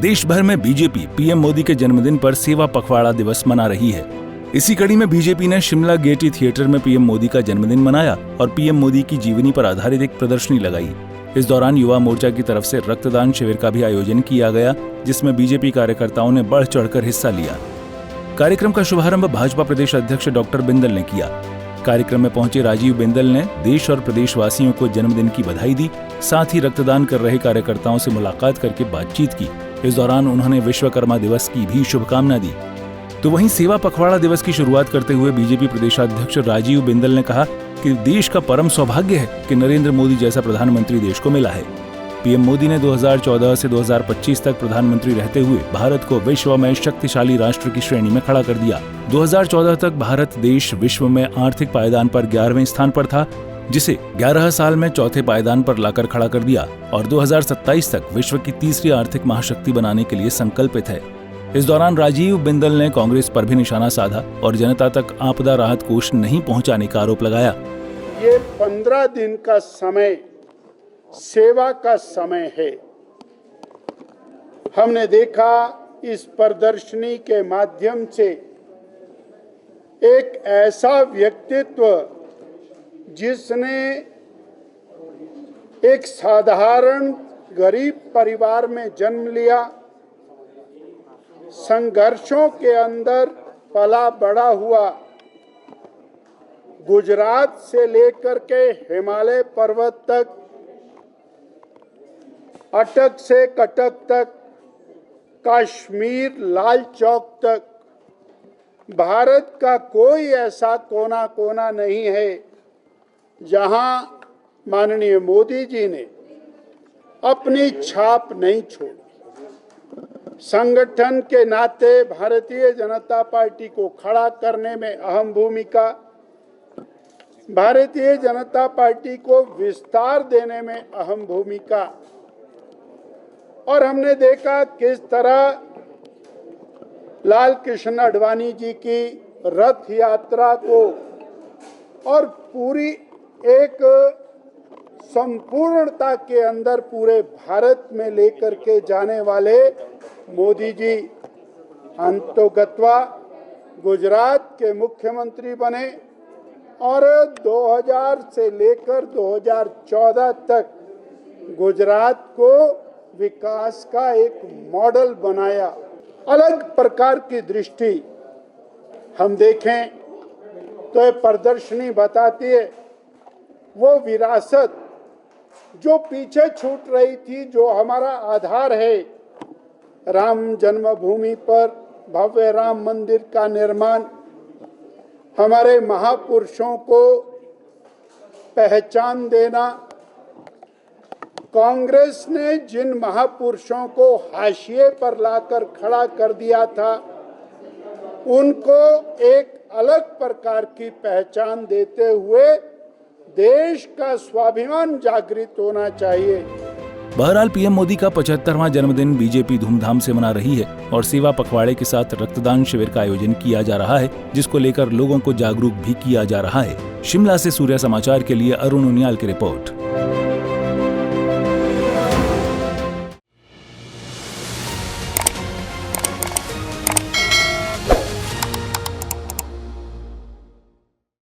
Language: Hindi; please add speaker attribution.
Speaker 1: देश भर में बीजेपी पीएम मोदी के जन्मदिन पर सेवा पखवाड़ा दिवस मना रही है। इसी कड़ी में बीजेपी ने शिमला गेयटी थिएटर में पीएम मोदी का जन्मदिन मनाया और पीएम मोदी की जीवनी पर आधारित एक प्रदर्शनी लगाई। इस दौरान युवा मोर्चा की तरफ से रक्तदान शिविर का भी आयोजन किया गया, जिसमें बीजेपी कार्यकर्ताओं ने बढ़ चढ़कर हिस्सा लिया। कार्यक्रम का शुभारंभ भाजपा प्रदेश अध्यक्ष डॉक्टर बिंदल ने किया। कार्यक्रम में पहुंचे राजीव बिंदल ने देश और प्रदेशवासियों को जन्मदिन की बधाई दी। साथ ही रक्तदान कर रहे कार्यकर्ताओं से मुलाकात करके बातचीत की। इस दौरान उन्होंने विश्वकर्मा दिवस की भी शुभकामना दी। तो वहीं सेवा पखवाड़ा दिवस की शुरुआत करते हुए बीजेपी प्रदेशाध्यक्ष राजीव बिंदल ने कहा कि देश का परम सौभाग्य है कि नरेंद्र मोदी जैसा प्रधानमंत्री देश को मिला है। पीएम मोदी ने 2014 से 2025 तक प्रधानमंत्री रहते हुए भारत को विश्व में शक्तिशाली राष्ट्र की श्रेणी में खड़ा कर दिया। 2014 तक भारत देश विश्व में आर्थिक पायदान पर 11वें स्थान पर था, जिसे 11 साल में चौथे पायदान पर लाकर खड़ा कर दिया और 2027 तक विश्व की तीसरी आर्थिक महाशक्ति बनाने के लिए संकल्पित है। इस दौरान राजीव बिंदल ने कांग्रेस पर भी निशाना साधा और जनता तक आपदा राहत कोष नहीं पहुंचाने का आरोप लगाया।
Speaker 2: ये 15 दिन का समय सेवा का समय है। हमने देखा इस प्रदर्शनी के माध्यम से एक ऐसा व्यक्तित्व जिसने एक साधारण गरीब परिवार में जन्म लिया, संघर्षों के अंदर पला बड़ा हुआ, गुजरात से लेकर के हिमालय पर्वत तक, अटक से कटक तक, कश्मीर लाल चौक तक, भारत का कोई ऐसा कोना कोना नहीं है जहां माननीय मोदी जी ने अपनी छाप नहीं छोड़ी। संगठन के नाते भारतीय जनता पार्टी को खड़ा करने में अहम भूमिका, भारतीय जनता पार्टी को विस्तार देने में अहम भूमिका, और हमने देखा किस तरह लाल कृष्ण आडवाणी जी की रथ यात्रा को और पूरी एक संपूर्णता के अंदर पूरे भारत में लेकर के जाने वाले मोदी जी अंतोगत्वा गुजरात के मुख्यमंत्री बने और 2000 से लेकर 2014 तक गुजरात को विकास का एक मॉडल बनाया। अलग प्रकार की दृष्टि हम देखें तो ये प्रदर्शनी बताती है वो विरासत जो पीछे छूट रही थी, जो हमारा आधार है, राम जन्मभूमि पर भव्य राम मंदिर का निर्माण, हमारे महापुरुषों को पहचान देना। कांग्रेस ने जिन महापुरुषों को हाशिए पर लाकर खड़ा कर दिया था, उनको एक अलग प्रकार की पहचान देते हुए देश का स्वाभिमान जागृत होना चाहिए।
Speaker 1: बहरहाल पीएम मोदी का 75वां जन्मदिन बीजेपी धूमधाम से मना रही है और सेवा पखवाड़े के साथ रक्तदान शिविर का आयोजन किया जा रहा है, जिसको लेकर लोगों को जागरूक भी किया जा रहा है। शिमला से सूर्य समाचार के लिए अरुण उनियाल की रिपोर्ट।